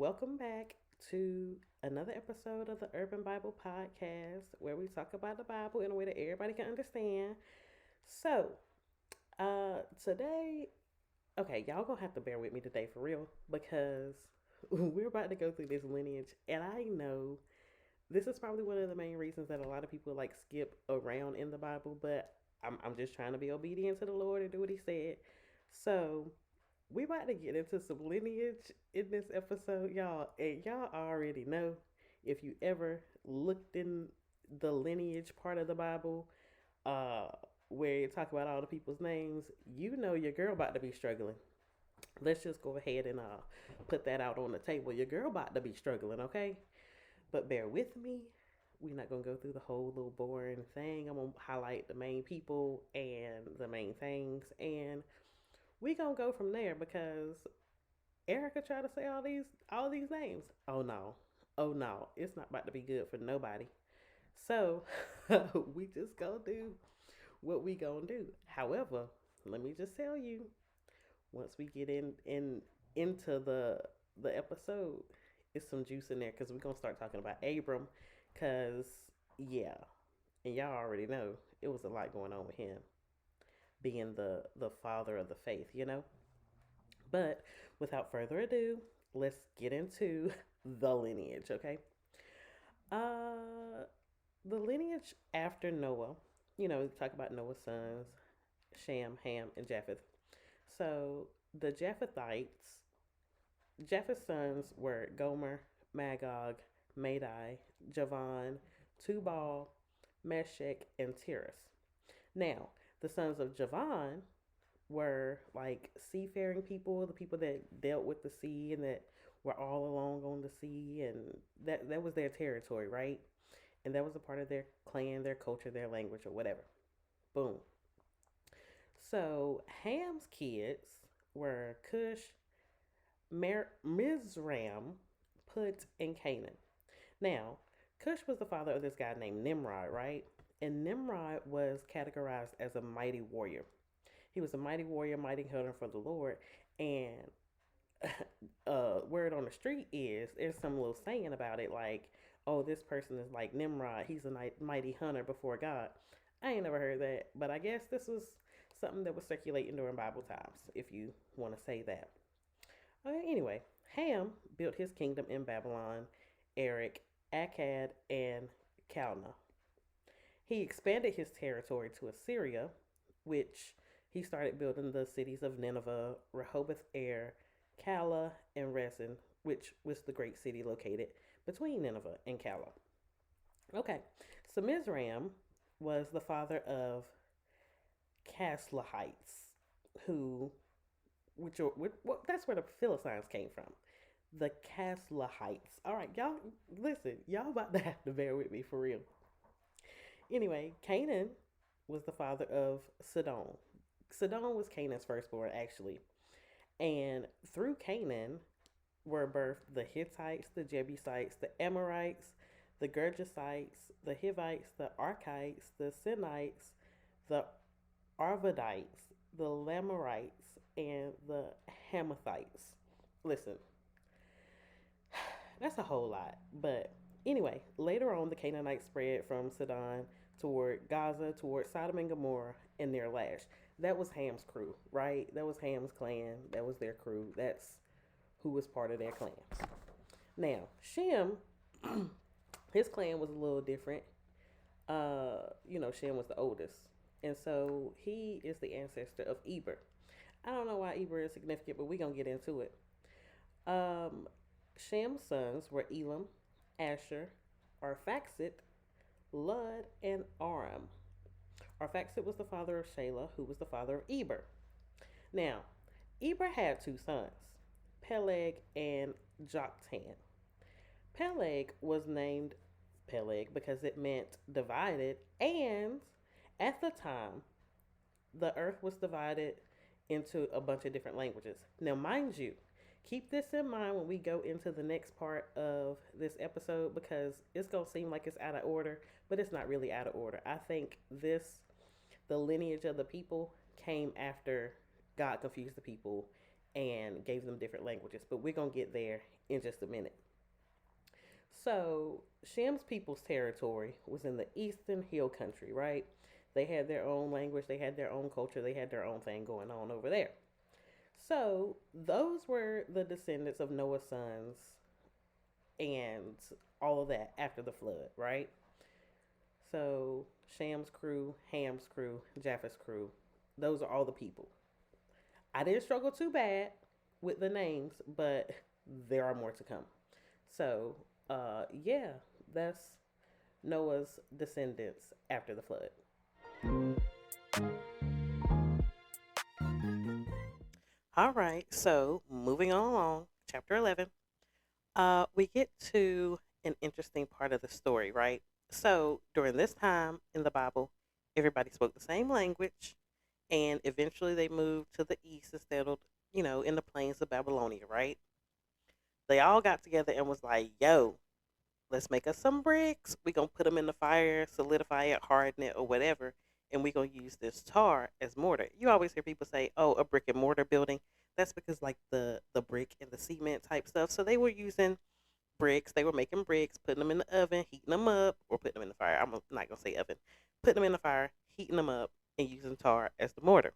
welcome back to another episode of the Urban Bible Podcast where we talk about the Bible in a way that everybody can understand. So, today, okay, y'all gonna have to bear with me today for real because we're about to go through this lineage, and I know this is probably one of the main reasons that a lot of people like skip around in the Bible, but I'm just trying to be obedient to the Lord and do what He said. So, we about to get into some lineage in this episode, y'all. And y'all already know if you ever looked in the lineage part of the Bible, uh, where you talk about all the people's names, you know your girl about to be struggling. Let's just go ahead and put that out on the table. Your girl about to be struggling, okay? But bear with me. We're not gonna go through the whole little boring thing. I'm gonna highlight the main people and the main things, and we gonna go from there because Erica tried to say all these names. Oh no. Oh no. It's not about to be good for nobody. So we just gonna do what we gonna do. However, let me just tell you, once we get in into the episode, it's some juice in there because we're gonna start talking about Abram. Cause yeah, and y'all already know it was a lot going on with him being the father of the faith, you know? But without further ado, let's get into the lineage, okay? Uh the lineage after Noah, we talk about Noah's sons, Shem, Ham, and Japheth. So the Japheth's sons were Gomer, Magog, Madai, Javan, Tubal, Meshech, and Tiras. Now, the sons of Javan were like seafaring people, the people that dealt with the sea and that were all along on the sea, and that was their territory, right? And that was a part of their clan, their culture, their language, or whatever. Boom. So Ham's kids were Cush, Mizram, Put, and Canaan. Now, Cush was the father of this guy named Nimrod, right? And Nimrod was categorized as a mighty warrior. He was a mighty warrior, mighty hunter for the Lord. And word on the street is there's some little saying about it like, oh, this person is like Nimrod. He's a mighty hunter before God. I ain't never heard that, but I guess this was something that was circulating during Bible times, if you want to say that. Anyway, Ham built his kingdom in Babylon, Erech, Akkad, and Calneh. He expanded his territory to Assyria, which he started building the cities of Nineveh, Rehoboth Air, Calah, and Resen, which was the great city located between Nineveh and Calah. Okay, so Mizraim was the father of Caslahites, who, well, that's where the Philistines came from. The Caslahites. All right, y'all, listen, y'all about to have to bear with me for real. Anyway, Canaan was the father of Sidon. Sidon was Canaan's firstborn, actually. And through Canaan were birthed the Hittites, the Jebusites, the Amorites, the Gergesites, the Hivites, the Archites, the Sinites, the Arvadites, the Lamorites, and the Hamathites. Listen, that's a whole lot. But anyway, later on, the Canaanites spread from Sidon toward Gaza, toward Sodom and Gomorrah, and their lash. That was Ham's crew, right? That was Ham's clan. That was their crew. That's who was part of their clans. Now, Shem, his clan was a little different. Shem was the oldest. And so he is the ancestor of Eber. I don't know why Eber is significant, but we're going to get into it. Shem's sons were Elam, Asher, Arphaxad, Lud, and Aram. Arphaxad was the father of Shelah, who was the father of Eber. Now, Eber had two sons, Peleg and Joktan. Peleg was named Peleg because it meant divided, and at the time, the earth was divided into a bunch of different languages. Now, mind you, keep this in mind when we go into the next part of this episode because it's going to seem like it's out of order, but it's not really out of order. I think the lineage of the people, came after God confused the people and gave them different languages. But we're going to get there in just a minute. So, Shem's people's territory was in the eastern hill country, right? They had their own language, they had their own culture, they had their own thing going on over there. So, those were the descendants of Noah's sons and all of that after the flood, right? So, Sham's crew, Ham's crew, Japheth's crew, those are all the people. I didn't struggle too bad with the names, but there are more to come. So, yeah, that's Noah's descendants after the flood. All right, so moving on along, chapter 11, we get to an interesting part of the story, right? So, during this time in the Bible, everybody spoke the same language, and eventually they moved to the east and settled, in the plains of Babylonia, right? They all got together and was like, yo, let's make us some bricks. We're going to put them in the fire, solidify it, harden it, or whatever. And we're going to use this tar as mortar. You always hear people say, oh, a brick and mortar building. That's because like the brick and the cement type stuff. So they were using bricks. They were making bricks, putting them in the oven, heating them up, or putting them in the fire. I'm not going to say oven. Putting them in the fire, heating them up, and using tar as the mortar.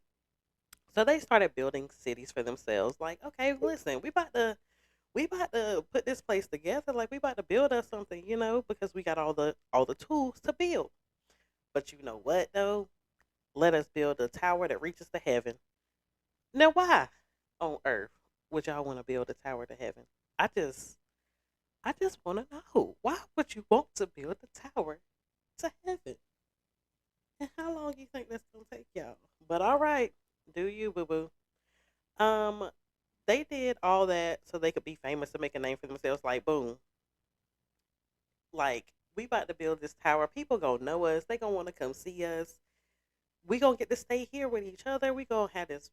So they started building cities for themselves. Like, okay, listen, we about to put this place together. Like we about to build us something, because we got all the tools to build. But you know what though? Let us build a tower that reaches to heaven. Now why on earth would y'all want to build a tower to heaven? I just I just want to know, why would you want to build a tower to heaven? And how long you think that's gonna take y'all? But all right, do you, boo boo? Um, they did all that so they could be famous and make a name for themselves. Like boom, like we about to build this tower. People gonna know us. They gonna want to come see us. We gonna get to stay here with each other. We gonna have this,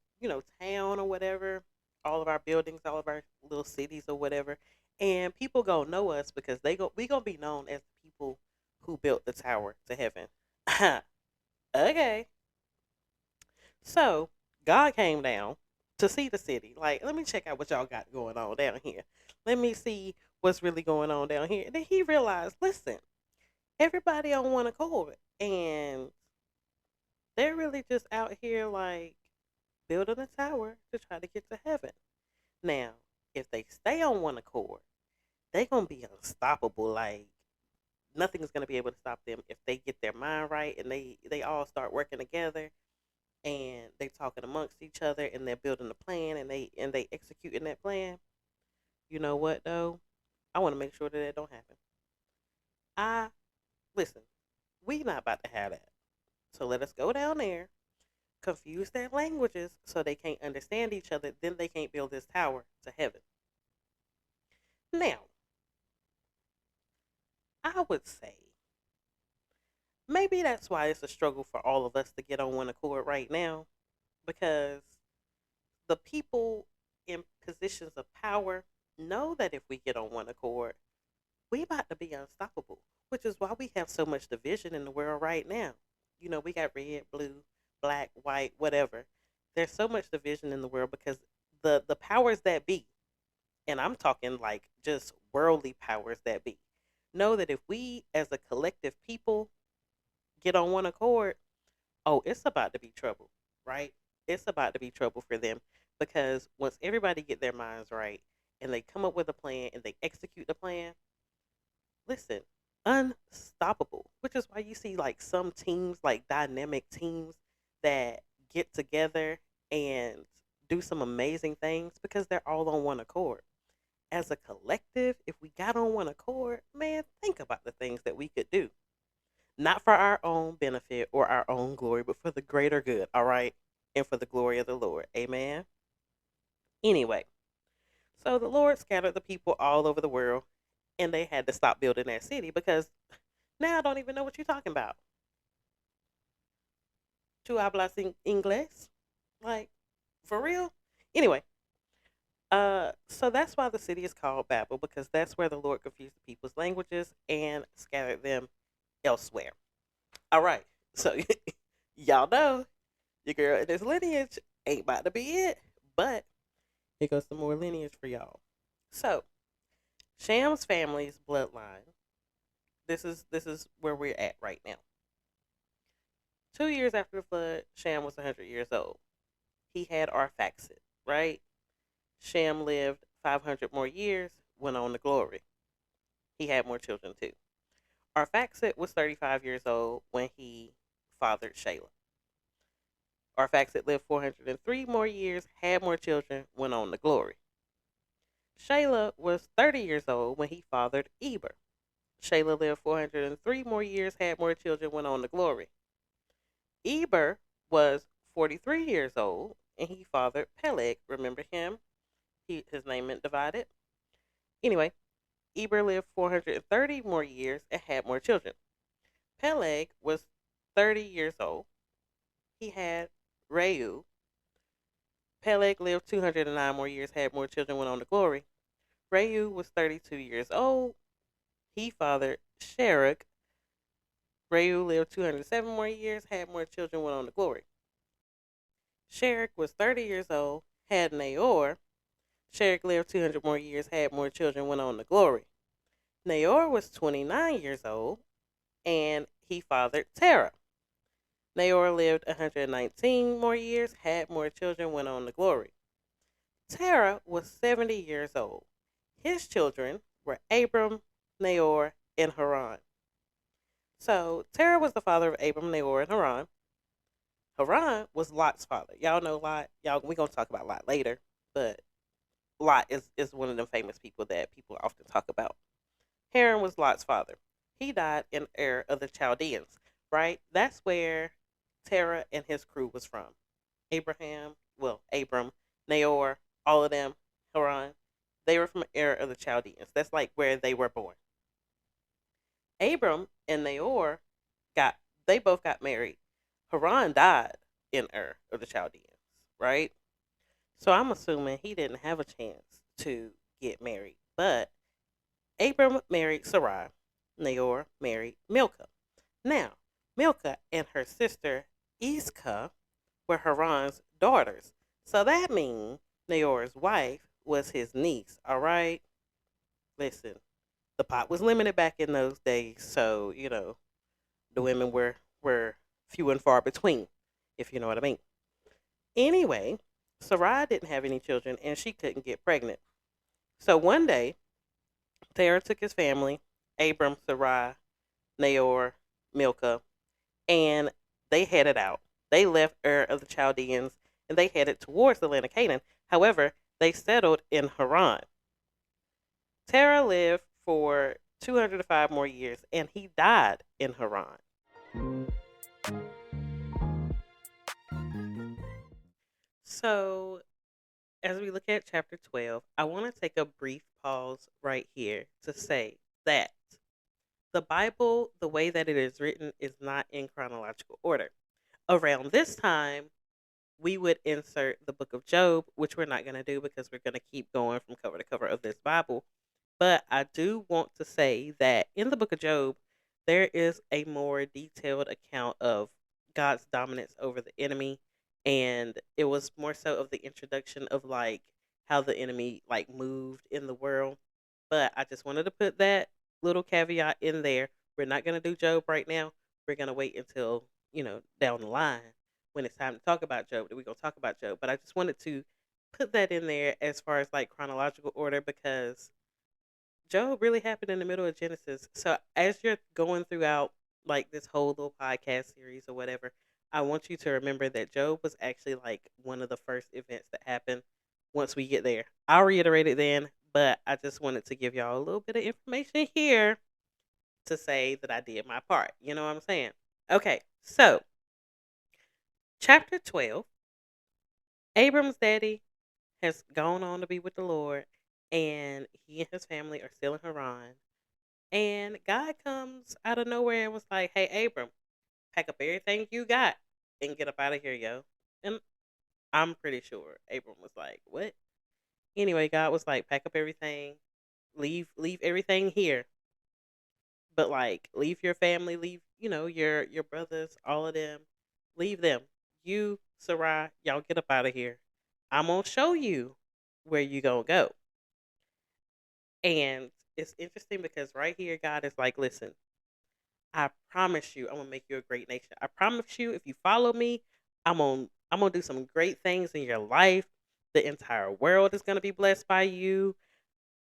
town or whatever. All of our buildings, all of our little cities or whatever, and people gonna know us because we gonna be known as the people who built the tower to heaven. Okay, so God came down to see the city. Like, let me check out what y'all got going on down here. Let me see what's really going on down here. And then he realized, listen, everybody on one accord, and they're really just out here like building a tower to try to get to heaven. Now, if they stay on one accord, they gonna be unstoppable. Like nothing's gonna be able to stop them if they get their mind right and they all start working together and they talking amongst each other and they're building a plan and they executing that plan. You know what though? I want to make sure that that don't happen. I listen. We not about to have that. So let us go down there, confuse their languages so they can't understand each other. Then they can't build this tower to heaven. Now, I would say maybe that's why it's a struggle for all of us to get on one accord right now, because the people in positions of power know that if we get on one accord, we about to be unstoppable, which is why we have so much division in the world right now. We got red, blue, black, white, whatever. There's so much division in the world because the powers that be, and I'm talking like just worldly powers that be, know that if we as a collective people get on one accord, oh, it's about to be trouble, right? It's about to be trouble for them because once everybody get their minds right and they come up with a plan and they execute the plan, listen, unstoppable. Which is why you see like some teams, like dynamic teams that get together and do some amazing things because they're all on one accord. As a collective, if we got on one accord, man, think about the things that we could do. Not for our own benefit or our own glory, but for the greater good, all right? And for the glory of the Lord. Amen. Anyway, so the Lord scattered the people all over the world, and they had to stop building that city because now I don't even know what you're talking about. Tu hablas inglés? Like, for real? Anyway, so that's why the city is called Babel, because that's where the Lord confused the people's languages and scattered them elsewhere. All right, so y'all know your girl in this lineage ain't about to be it, but Here goes some more lineage for y'all. So, Sham's family's bloodline. This is where we're at right now. 2 years after the flood, Sham was 100 years old. He had Arphaxad, right? Sham lived 500 more years, went on to glory. He had more children too. Arphaxad was 35 years old when he fathered Shelah. Arphaxad lived 403 more years, had more children, went on to glory. Shelah was 30 years old when he fathered Eber. Shelah lived 403 more years, had more children, went on to glory. Eber was 43 years old and he fathered Peleg. Remember him? His name meant divided. Anyway, Eber lived 430 more years and had more children. Peleg was 30 years old. He had Reu. Peleg lived 209 more years, had more children, went on to glory. Reu was 32 years old. He fathered Sherek. Reu lived 207 more years, had more children, went on to glory. Sherek was 30 years old, had Naor. Sherek lived 200 more years, had more children, went on to glory. Naor was 29 years old, and he fathered Terah. Naor lived 119 more years, had more children, went on to glory. Terah was 70 years old. His children were Abram, Naor, and Haran. So Terah was the father of Abram, Naor, and Haran. Haran was Lot's father. Y'all know Lot. We're going to talk about Lot later, but Lot is one of the famous people that people often talk about. Haran was Lot's father. He died in Ur of the Chaldeans, right? That's where Terah and his crew was from. Abram, Naor, all of them, Haran, they were from Ur of the Chaldeans. That's like where they were born. Abram and Naor they both got married. Haran died in Ur of the Chaldeans, right? So I'm assuming he didn't have a chance to get married. But Abram married Sarai. Naor married Milcah. Now, Milcah and her sister Iscah were Haran's daughters. So that means Naor's wife was his niece, all right? Listen, the pot was limited back in those days, so, the women were few and far between, if you know what I mean. Anyway, Sarai didn't have any children, and she couldn't get pregnant. So one day, Terah took his family, Abram, Sarai, Naor, Milcah, and they headed out. They left Ur of the Chaldeans, and they headed towards the land of Canaan. However, they settled in Haran. Terah lived for 205 more years, and he died in Haran. So, as we look at chapter 12, I want to take a brief pause right here to say that the Bible, the way that it is written, is not in chronological order. Around this time, we would insert the book of Job, which we're not going to do because we're going to keep going from cover to cover of this Bible. But I do want to say that in the book of Job, there is a more detailed account of God's dominance over the enemy. And it was more so of the introduction of like how the enemy like moved in the world. But I just wanted to put that little caveat in there. We're not going to do Job right now. We're going to wait until, down the line when it's time to talk about Job that we're going to talk about Job. But I just wanted to put that in there as far as like chronological order because Job really happened in the middle of Genesis. So as you're going throughout like this whole little podcast series or whatever, I want you to remember that Job was actually like one of the first events that happened once we get there. I'll reiterate it then, but I just wanted to give y'all a little bit of information here to say that I did my part. You know what I'm saying? Okay, so chapter 12, Abram's daddy has gone on to be with the Lord, and he and his family are still in Haran. And God comes out of nowhere and was like, hey, Abram, pack up everything you got and get up out of here, yo. And I'm pretty sure Abram was like, what? Anyway, God was like, pack up everything, leave everything here. But like, leave your family, leave, your brothers, all of them, leave them. You, Sarai, y'all get up out of here. I'm going to show you where you gonna go. And it's interesting because right here, God is like, listen, I promise you, I'm gonna make you a great nation. I promise you, if you follow me, I'm gonna do some great things in your life. The entire world is gonna be blessed by you.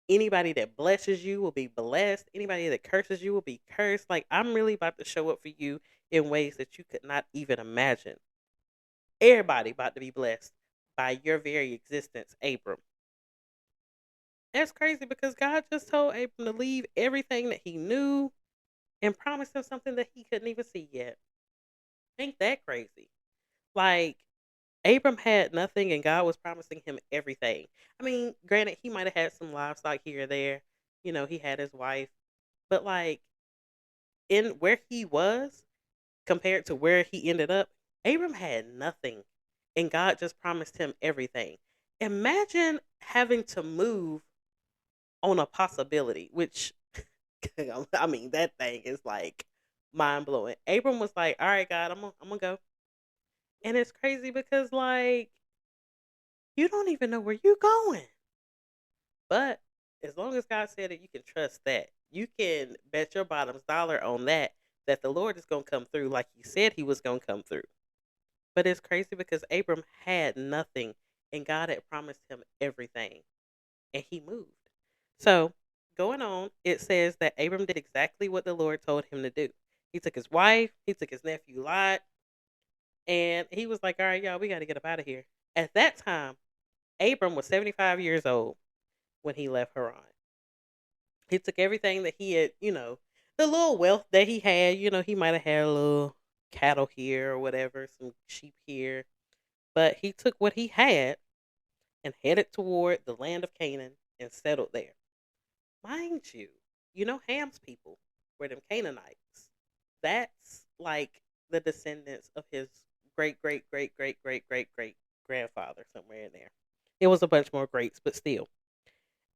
Anybody that blesses you will be blessed. Anybody that curses you will be cursed. Like, I'm really about to show up for you in ways that you could not even imagine. Everybody about to be blessed by your very existence, Abram. That's crazy because God just told Abram to leave everything that he knew and promised him something that he couldn't even see yet. Ain't that crazy? Like, Abram had nothing and God was promising him everything. I mean, granted, he might have had some livestock here or there. He had his wife. But, like, in where he was compared to where he ended up, Abram had nothing. And God just promised him everything. Imagine having to move on a possibility, which, I mean, that thing is like mind blowing. Abram was like, all right, God, I'm gonna go. And it's crazy because, like, you don't even know where you're going. But as long as God said it, you can trust that. You can bet your bottom's dollar on that the Lord is going to come through like he said he was going to come through. But it's crazy because Abram had nothing and God had promised him everything and he moved. So, going on, it says that Abram did exactly what the Lord told him to do. He took his wife, he took his nephew Lot, and he was like, all right, y'all, we got to get up out of here. At that time, Abram was 75 years old when he left Haran. He took everything that he had, the little wealth that he had, he might have had a little cattle here or whatever, some sheep here. But he took what he had and headed toward the land of Canaan and settled there. Mind you, Ham's people were them Canaanites. That's like the descendants of his great, great, great, great, great, great, great grandfather somewhere in there. It was a bunch more greats, but still.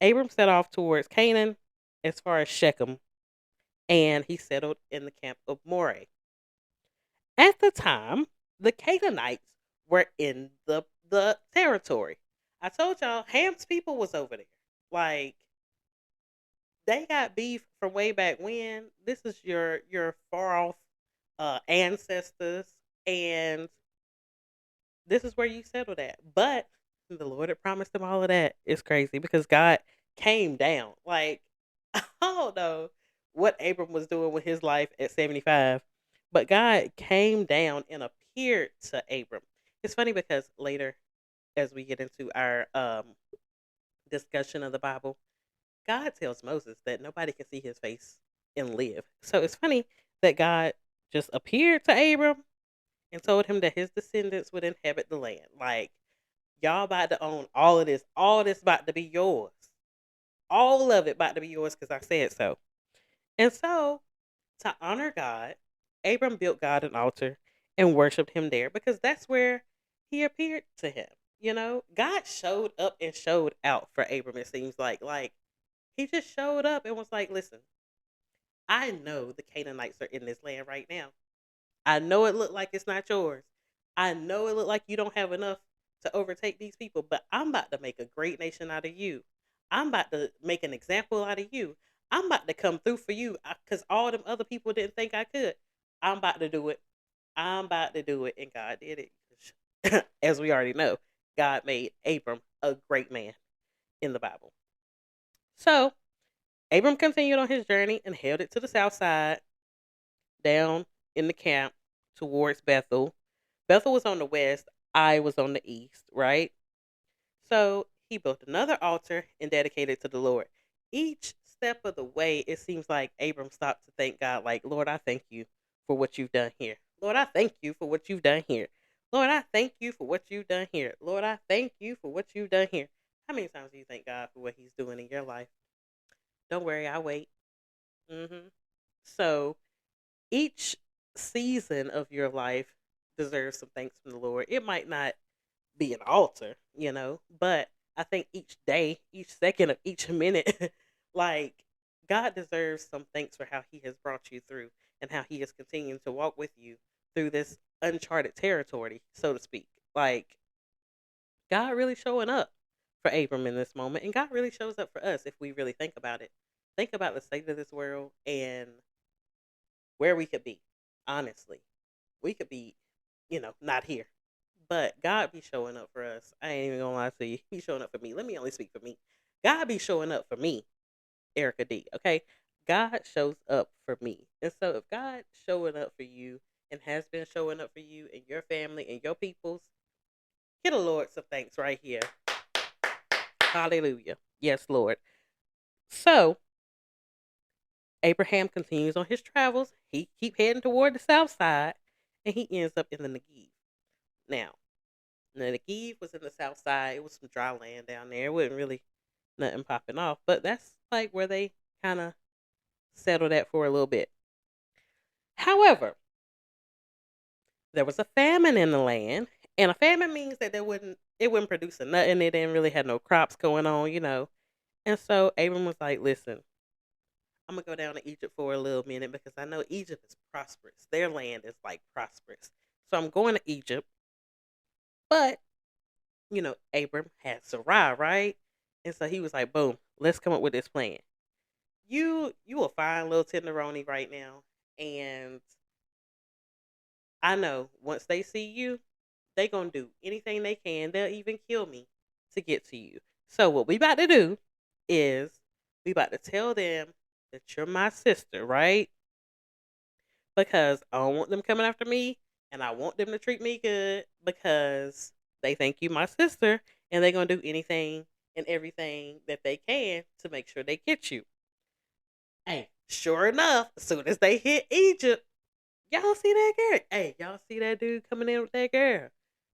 Abram set off towards Canaan as far as Shechem, and he settled in the camp of Moreh. At the time, the Canaanites were in the territory. I told y'all, Ham's people was over there. Like, they got beef from way back when. This is your far off ancestors, and this is where you settled at. But the Lord had promised them all of that. It's crazy because God came down. Like, I don't know what Abram was doing with his life at 75, but God came down and appeared to Abram. It's funny because later, as we get into our discussion of the Bible, God tells Moses that nobody can see his face and live. So it's funny that God just appeared to Abram and told him that his descendants would inhabit the land. Like, y'all about to own all of this. All this about to be yours. All of it about to be yours because I said so. And so, to honor God, Abram built God an altar and worshiped him there because that's where he appeared to him. God showed up and showed out for Abram, it seems like. Like, he just showed up and was like, listen, I know the Canaanites are in this land right now. I know it looked like it's not yours. I know it looked like you don't have enough to overtake these people, but I'm about to make a great nation out of you. I'm about to make an example out of you. I'm about to come through for you because all them other people didn't think I could. I'm about to do it. I'm about to do it. And God did it. As we already know, God made Abram a great man in the Bible. So, Abram continued on his journey and headed to the south side, down in the camp towards Bethel. Bethel was on the west, I was on the east, right? So he built another altar and dedicated it to the Lord. Each step of the way, it seems like Abram stopped to thank God, like, Lord, I thank you for what you've done here. Lord, I thank you for what you've done here. Lord, I thank you for what you've done here. Lord, I thank you for what you've done here. How many times do you thank God for what he's doing in your life? Don't worry, I'll wait. So each season of your life deserves some thanks from the Lord. It might not be an altar, but I think each day, each second of each minute, like, God deserves some thanks for how he has brought you through and how he is continuing to walk with you through this uncharted territory, so to speak. Like, God really showing up for Abram in this moment. And God really shows up for us if we really think about it. Think about the state of this world and where we could be. Honestly, we could be, not here. But God be showing up for us. I ain't even gonna lie to you. He be showing up for me. Let me only speak for me. God be showing up for me, Erica D. Okay? God shows up for me. And so if God showing up for you and has been showing up for you and your family and your peoples, get a Lord some thanks right here. Hallelujah. Yes, Lord. So Abraham continues on his travels. He keep heading toward the south side, and he ends up in the Negev. Now, the Negev was in the south side. It was some dry land down there. It wasn't really nothing popping off, but that's like where they kind of settled at for a little bit. However, there was a famine in the land, and a famine means that it wasn't producing nothing. It didn't really have no crops going on. And so Abram was like, "Listen, I'm gonna go down to Egypt for a little minute because I know Egypt is prosperous. Their land is like prosperous. So I'm going to Egypt." But, Abram had Sarai, right? And so he was like, boom, let's come up with this plan. You a fine little tenderoni right now. And I know once they see you, they gonna do anything they can. They'll even kill me to get to you. So what we about to do is we about to tell them that you're my sister, right? Because I don't want them coming after me, and I want them to treat me good because they think you my sister, and they're gonna do anything and everything that they can to make sure they get you. Hey, sure enough, as soon as they hit Egypt, y'all see that girl? Hey, y'all see that dude coming in with that girl?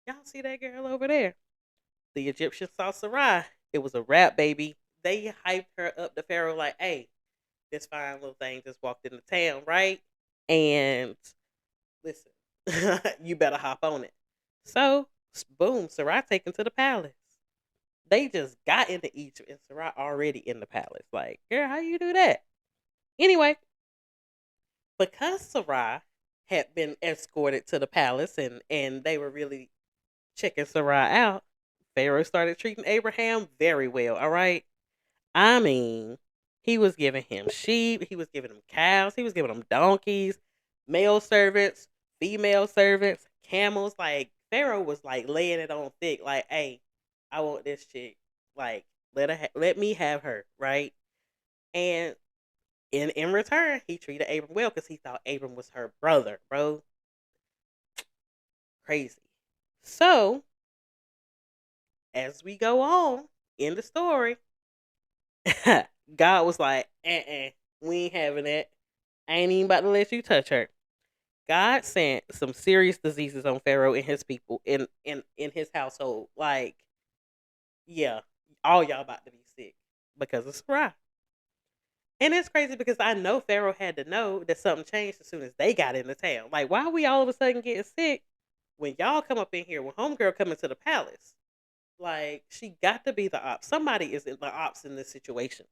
Y'all see that girl over there? The Egyptians saw Sarai. It was a rap, baby. They hyped her up to Pharaoh like, hey, this fine little thing just walked into town, right? And listen, you better hop on it. So, boom, Sarai taken to the palace. They just got into Egypt and Sarai already in the palace. Like, girl, how you do that? Anyway, because Sarai had been escorted to the palace and they were really checking Sarai out, Pharaoh started treating Abraham very well, all right? I mean, he was giving him sheep, he was giving him cows, he was giving him donkeys, male servants, female servants, camels. Like, Pharaoh was like laying it on thick, like, hey, I want this chick. Like, let me have her, right? And in return, he treated Abram well because he thought Abram was her brother, bro. Crazy. So, as we go on in the story, God was like, we ain't having that. I ain't even about to let you touch her. God sent some serious diseases on Pharaoh and his people in his household. Like, yeah, all y'all about to be sick because of Sarai. And it's crazy because I know Pharaoh had to know that something changed as soon as they got into town. Like, why are we all of a sudden getting sick when y'all come up in here, when homegirl come into the palace? Like, she got to be the ops. Somebody is in the ops in this situation.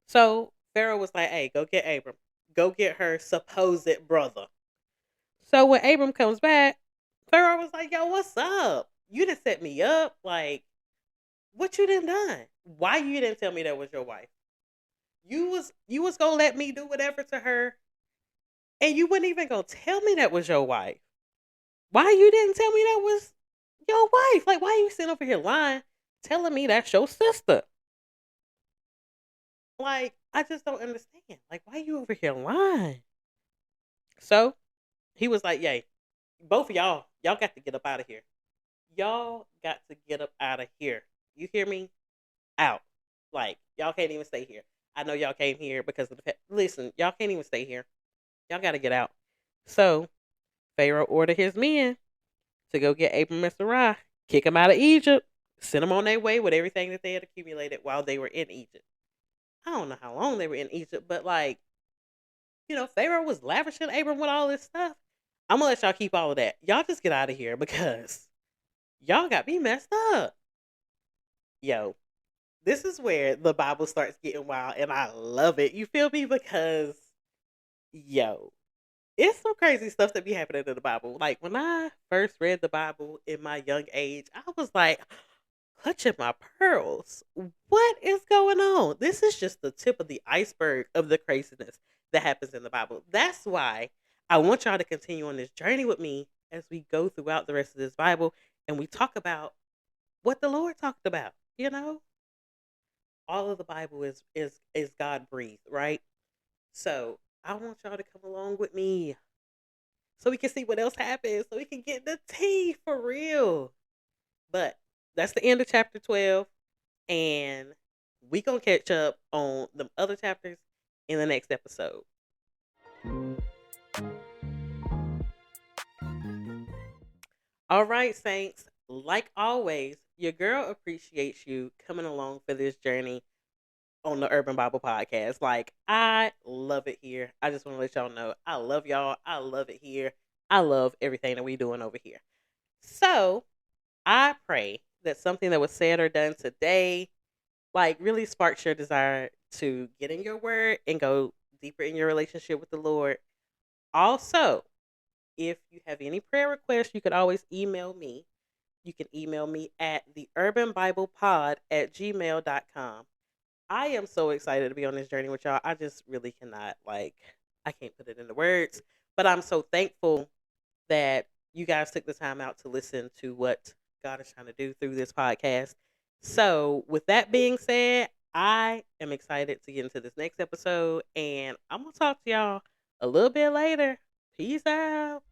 So Pharaoh was like, hey, go get Abram. Go get her supposed brother. So when Abram comes back, Pharaoh was like, yo, what's up? You didn't set me up. Like, what you done? Why you didn't tell me that was your wife? You was gonna let me do whatever to her, and you wasn't even gonna tell me that was your wife. Why you didn't tell me that was your wife? Like, why you sitting over here lying, telling me that's your sister? Like, I just don't understand. Like, why you over here lying? So he was like, yay, both of y'all got to get up out of here. Y'all got to get up out of here. You hear me? Out. Like, y'all can't even stay here. I know y'all came here because of the listen, y'all can't even stay here. Y'all got to get out. So Pharaoh ordered his men to go get Abram and Sarai, kick them out of Egypt, send them on their way with everything that they had accumulated while they were in Egypt. I don't know how long they were in Egypt, but like, Pharaoh was lavishing Abram with all this stuff. I'm gonna let y'all keep all of that. Y'all just get out of here because y'all got me messed up. Yo, this is where the Bible starts getting wild, and I love it. You feel me? Because, yo, it's some crazy stuff that be happening in the Bible. Like, when I first read the Bible in my young age, I was like, clutching my pearls. What is going on? This is just the tip of the iceberg of the craziness that happens in the Bible. That's why I want y'all to continue on this journey with me as we go throughout the rest of this Bible and we talk about what the Lord talked about. You know, all of the Bible is God breathed, right? So I want y'all to come along with me so we can see what else happens, so we can get the tea for real. But that's the end of chapter 12. And we gonna catch up on the other chapters in the next episode. All right, Saints. Like always, your girl appreciates you coming along for this journey on the Urban Bible Podcast. Like, I love it here. I just want to let y'all know I love y'all. I love it here. I love everything that we doing over here. So I pray that something that was said or done today like really sparks your desire to get in your word and go deeper in your relationship with the Lord. Also, if you have any prayer requests, you could always email me. You can email me at theurbanbiblepod@gmail.com. I am so excited to be on this journey with y'all. I just really cannot, I can't put it into words, but I'm so thankful that you guys took the time out to listen to what God is trying to do through this podcast. So, with that being said, I am excited to get into this next episode, and I'm going to talk to y'all a little bit later. Peace out.